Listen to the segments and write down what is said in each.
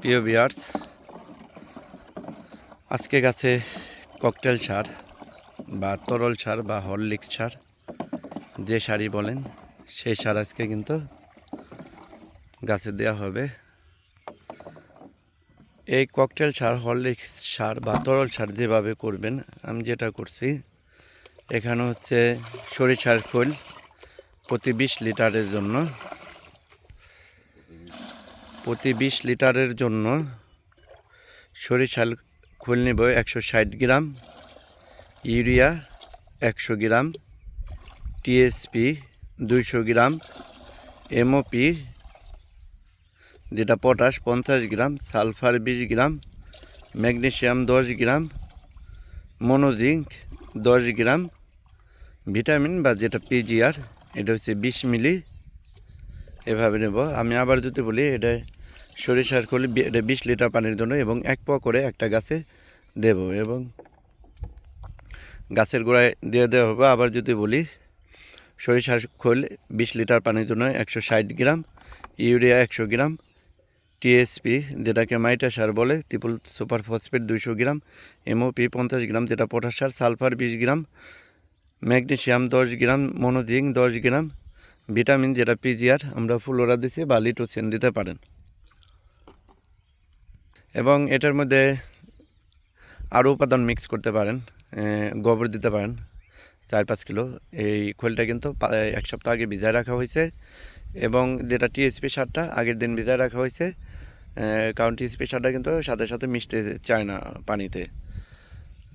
প্রিয় ভিউয়ার্স, আজকে গাছে ককটেল সার বা তরল সার বা হরলিক্স সার যে সারই বলেন সেই সার আজকে কিন্তু গাছে দেওয়া হবে। এই ককটেল সার, হরলিক্স সার বা তরল সার যেভাবে করবেন, আমি যেটা করছি এখানে হচ্ছে সরিষার খোল প্রতি 20 লিটারের জন্য সরিষার খোল নেব 160 গ্রাম, ইউরিয়া 100 গ্রাম, টিএসপি 200 গ্রাম, এমওপি যেটা পটাশ 50 গ্রাম, সালফার 20 গ্রাম, ম্যাগনেসিয়াম 10 গ্রাম, মনোজিঙ্ক 10 গ্রাম, ভিটামিন বা যেটা পিজিআর এটা হচ্ছে 20 মিলি। এভাবে নেব। আমি আবার যদি বলি, এটা সরিষার খোল, এটা 20 লিটার পানির জন্য এবং 1 পোয়া করে একটা গাছে দেব এবং গাছের গোড়ায় দিয়ে দেওয়া হবে। আবার যদি বলি, সরিষার খোল 20 লিটার পানির জন্য 160 গ্রাম, ইউরিয়া 100 গ্রাম, টিএসপি যেটাকে মাইটা সার বলে, ট্রিপল সুপার ফসফেট 200 গ্রাম, এমওপি 50 গ্রাম যেটা পটাশ সার, সালফার 20 গ্রাম, ম্যাগনেসিয়াম 10 গ্রাম, মনোজিঙ্ক 10 গ্রাম, ভিটামিন যেটা পিজিআর আমরা ফ্লোরা দিছি বা লিটোসিন দিতে পারেন। এবং এটার মধ্যে আরও উপাদান মিক্স করতে পারেন, গোবর দিতে পারেন 4-5 কিলো। এই খোলটা কিন্তু 1 সপ্তাহ আগে ভিজায় রাখা হয়েছে এবং যেটা টিএসপি সারটা আগের দিন ভিজায় রাখা হয়েছে, কারণ টিএসপি সারটা কিন্তু সাথে সাথে মিশতে চায় না পানিতে।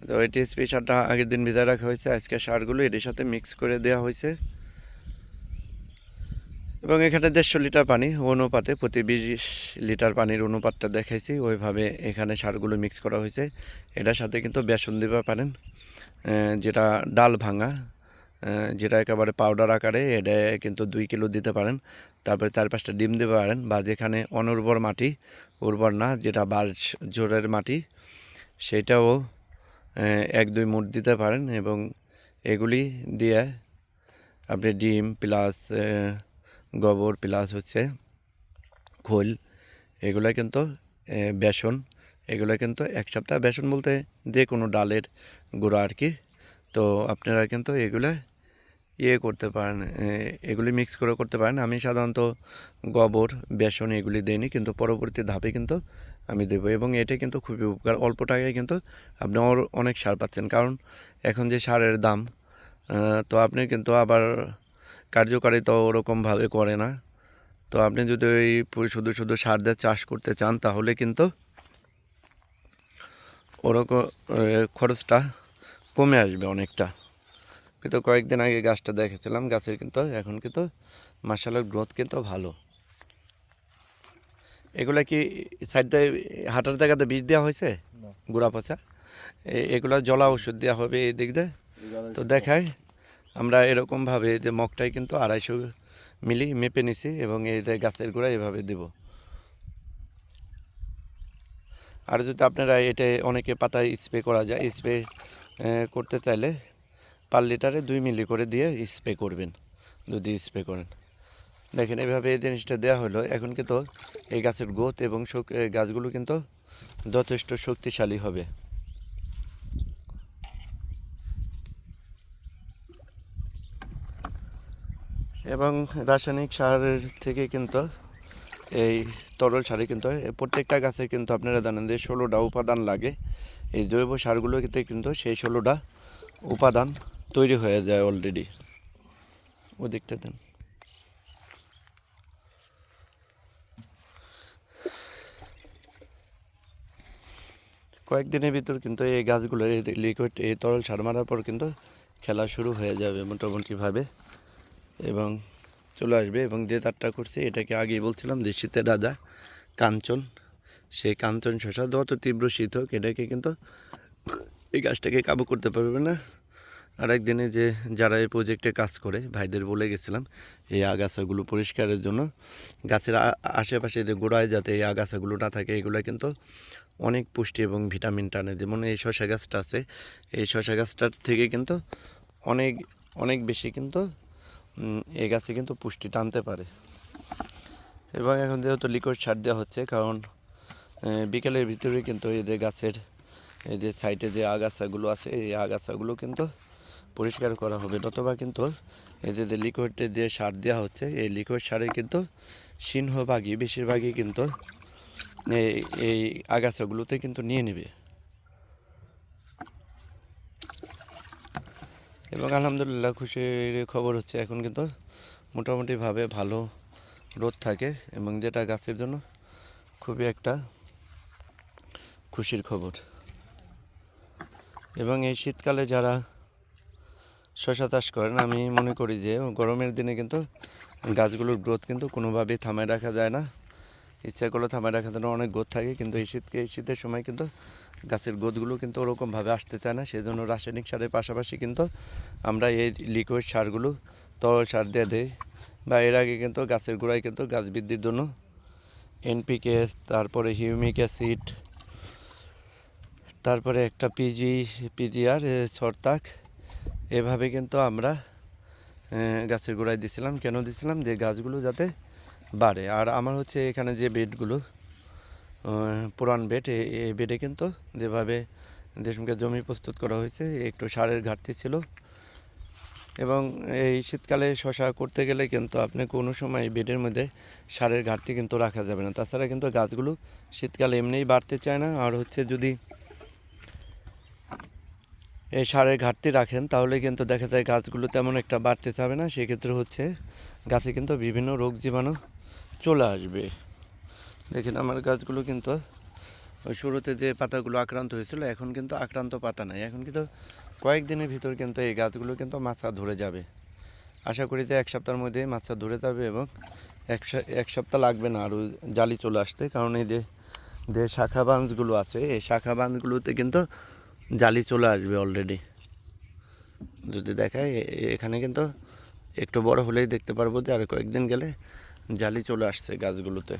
তো এই টিএসপি সারটা আগের দিন ভিজায় রাখা হয়েছে, আজকে সারগুলো এটির সাথে মিক্স করে দেওয়া হয়েছে এবং এখানে 150 লিটার পানি অনুপাতে প্রতি 20 লিটার পানির অনুপাতটা দেখাইছি, ওইভাবে এখানে সারগুলো মিক্স করা হয়েছে। এটার সাথে কিন্তু বেসন দিতে পারেন, যেটা ডাল ভাঙা, যেটা একেবারে পাউডার আকারে, এটা কিন্তু 2 কিলো দিতে পারেন। তারপরে 4-5টা ডিম দিতে পারেন, বা যেখানে অনুর্বর মাটি, উর্বর না যেটা বাঁশ জোরের মাটি, সেটাও 1-2 মুঠ দিতে পারেন এবং এগুলি দিয়ে আপনি ডিম প্লাস গোবর প্লাস হচ্ছে খোল, এগুলো কিন্তু বেসন, এগুলো কিন্তু 1 সপ্তাহ, বেসন বলতে যে কোনো ডালের গুঁড়া আর কি। তো আপনারা কিন্তু এগুলো করতে পারেন, এগুলি মিক্স করে করতে পারেন। আমি সাধারণত গোবর, বেসন এগুলি দিইনি, কিন্তু পরবর্তী ধাপে কিন্তু আমি দেবো এবং এটা কিন্তু খুবই উপকার। অল্প টাকায় কিন্তু আপনি অনেক সার পাচ্ছেন, কারণ এখন যে সারের দাম, তো আপনি কিন্তু আবার কার্যকারিতা ওরকমভাবে করে না। তো আপনি যদি ওই শুধু শুধু সার দিয়ে চাষ করতে চান, তাহলে কিন্তু ওরকম খরচটা কমে আসবে অনেকটা। কিন্তু কয়েকদিন আগে গাছটা দেখেছিলাম, গাছের কিন্তু এখন কিন্তু মাশাআল্লাহ গ্রোথ কিন্তু ভালো। এগুলা কি সাইড দিয়ে হাঁটার জায়গাতে বীজ দেওয়া হয়েছে? গুঁড়া পচা এগুলা জলা ওষুধ দেওয়া হবে এই দিক দিয়ে। তো দেখায় আমরা এরকমভাবে যে মগটাই কিন্তু 250 মিলি মেপে নিছি এবং এই যে গাছের গোড়া এভাবে দেব। আর যদি আপনারা এটা অনেকে পাতায় স্প্রে করা যায়, স্প্রে করতে চাইলে পার লিটারে 2 মিলি করে দিয়ে স্প্রে করবেন যদি স্প্রে করেন। দেখেন এভাবে এই জিনিসটা দেওয়া হলো, এখন কিন্তু এই গাছের গ্রোথ এবং গাছগুলো কিন্তু যথেষ্ট শক্তিশালী হবে। এবং রাসায়নিক সারের থেকে কিন্তু এই তরল সারে কিন্তু প্রত্যেকটা গাছে কিন্তু আপনারা জানেন যে 16টা উপাদান লাগে। এই জৈব সারগুলোতে কিন্তু সেই 16টা উপাদান তৈরি হয়ে যায় অলরেডি। ওদিকটা দেন। কয়েকদিনের ভিতর কিন্তু এই গাছগুলোর এই লিকুইড, এই তরল সার মারার পর কিন্তু খেলা শুরু হয়ে যাবে মোটামুটিভাবে এবং চলে আসবে। এবং যে তারটা করছে এটাকে আগেই বলছিলাম যে শীতের রাজা কাঞ্চন, সেই কাঞ্চন শসা যত তীব্র শীত হোক এটাকে কিন্তু এই গাছটাকে কাবু করতে পারবে না। আর একদিনে যে যারা এই প্রজেক্টে কাজ করে ভাইদের বলে গেছিলাম এই আগাছাগুলো পরিষ্কারের জন্য, গাছের আশেপাশে যে গোড়ায় যাতে এই আগাছাগুলো না থাকে, এগুলো কিন্তু অনেক পুষ্টি এবং ভিটামিন টানে। যেমন এই শসা গাছটা আছে, এই শসা গাছটার থেকে কিন্তু অনেক অনেক বেশি কিন্তু এই গাছে কিন্তু পুষ্টি টানতে পারে। এবং এখন যেহেতু লিকুইড সার দেওয়া হচ্ছে, কারণ বিকেলের ভিতরে কিন্তু এই যে গাছের এই যে সাইডে যে আগাছাগুলো আছে এই আগাছাগুলো কিন্তু পরিষ্কার করা হবে, অথবা কিন্তু এই যে লিকুইড দিয়ে সার দেওয়া হচ্ছে এই লিকুইড সারে কিন্তু সিংহভাগই বেশিরভাগই কিন্তু এই আগাছাগুলোতে কিন্তু নিয়ে নেবে। এবং আলহামদুলিল্লাহ খুশির খবর হচ্ছে এখন কিন্তু মোটামুটিভাবে ভালো রোদ থাকে, এবং যেটা গাছের জন্য খুবই একটা খুশির খবর। এবং এই শীতকালে যারা শশা চাষ করেন, আমি মনে করি যে গরমের দিনে কিন্তু গাছগুলোর গ্রোথ কিন্তু কোনোভাবেই থামায় রাখা যায় না। ইচ্ছা করলে থামায় রাখার জন্য অনেক গ্রোথ থাকে, কিন্তু এই শীতের সময় কিন্তু গাছের গ্রোথগুলো কিন্তু ওরকমভাবে আসতে চায় না। সেই জন্য রাসায়নিক সারের পাশাপাশি কিন্তু আমরা এই লিকুইড সারগুলো তরল সার দিয়ে দিই, বা এর আগে কিন্তু গাছের গোড়ায় কিন্তু গাছ বৃদ্ধির জন্য NPK, তারপরে হিউমিক অ্যাসিড, তারপরে একটা PGR ছত্রাক, এভাবে কিন্তু আমরা গাছের গোড়ায় দিছিলাম। কেন দিছিলাম? যে গাছগুলো যাতে বাড়ে। আর আমার হচ্ছে এখানে যে বেডগুলো পুরান বেড, এই বেডে কিন্তু যেভাবে দেশমুখে জমি প্রস্তুত করা হয়েছে একটু সারের ঘাটতি ছিল। এবং এই শীতকালে শশা করতে গেলে কিন্তু আপনি কোনো সময় বেডের মধ্যে সারের ঘাটতি কিন্তু রাখা যাবে না। তাছাড়া কিন্তু গাছগুলো শীতকালে এমনিই বাড়তে চায় না। আর হচ্ছে যদি এই সারের ঘাটতি রাখেন তাহলে কিন্তু দেখা যায় গাছগুলো তেমন একটা বাড়তে চাবে না। সেক্ষেত্রে হচ্ছে গাছে কিন্তু বিভিন্ন রোগ জীবাণু চলে আসবে। দেখেন আমার গাছগুলো কিন্তু ওই শুরুতে যে পাতাগুলো আক্রান্ত হয়েছিল এখন কিন্তু আক্রান্ত পাতা নাই। এখন কিন্তু কয়েকদিনের ভিতর কিন্তু এই গাছগুলো কিন্তু মাছা ধরে যাবে। আশা করি যে 1 সপ্তাহের মধ্যে মাছা ধরে যাবে, এবং এক সপ্তাহ লাগবে না আরও জালি চলে আসতে। কারণ এই যে শাখা বাঁধগুলো আছে এই শাখা বাঁধগুলোতে কিন্তু জালি চলে আসবে অলরেডি। যদি দেখায় এখানে কিন্তু একটু বড় হলেই দেখতে পারবো যে আর কয়েকদিন গেলে জালি চলে আসছে গাছগুলোতে।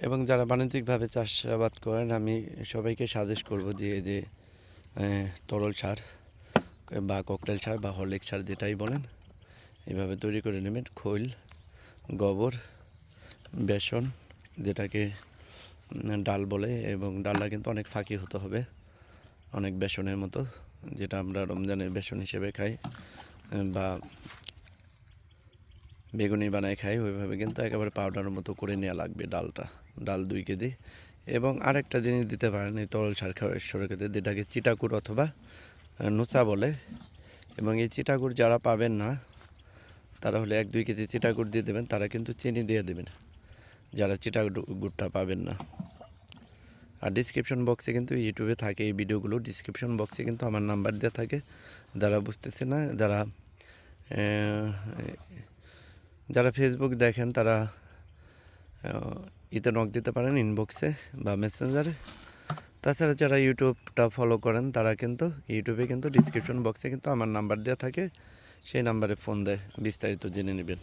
এবং যারা বাণিজ্যিকভাবে চাষাবাদ করেন আমি সবাইকে সাজেস্ট করব যে এই যে তরল সার বা ককটেল সার বা হরলিক্স সার যেটাই বলেন এইভাবে তৈরি করে নেবেন। খৈল, গোবর, বেসন যেটাকে ডাল বলে, এবং ডালটা কিন্তু অনেক ফাঁকি হতে হবে, অনেক বেসনের মতো, যেটা আমরা রমজানের বেসন হিসেবে খাই বা বেগুনি বানায় খাই, ওইভাবে কিন্তু একেবারে পাউডারের মতো করে নেওয়া লাগবে ডাল 2 কেজি। এবং আরেকটা জিনিস দিতে পারেন এই তরল সার খাওয়ার ক্ষেত্রে, যেটাকে চিটাকুর অথবা নোচা বলে। এবং এই চিটাকুর যারা পাবেন না তারা হলে 1-2 কেজি চিটাকুর দিয়ে দেবেন, তারা কিন্তু চিনি দিয়ে দেবেন যারা চিটাগুড়টা পাবেন না। আর ডিসক্রিপশন বক্সে কিন্তু ইউটিউবে থাকে এই ভিডিওগুলো, ডিসক্রিপশন বক্সে কিন্তু আমার নাম্বার দেওয়া থাকে। যারা বুঝতেছে না, যারা ফেসবুক দেখেন তারা ইতে নক দিতে পারেন ইনবক্সে বা মেসেঞ্জারে। তাছাড়া যারা ইউটিউবটা ফলো করেন তারা কিন্তু ইউটিউবে কিন্তু ডিসক্রিপশন বক্সে কিন্তু আমার নাম্বার দেওয়া থাকে, সেই নাম্বারে ফোন দেয় বিস্তারিত জেনে নেবেন।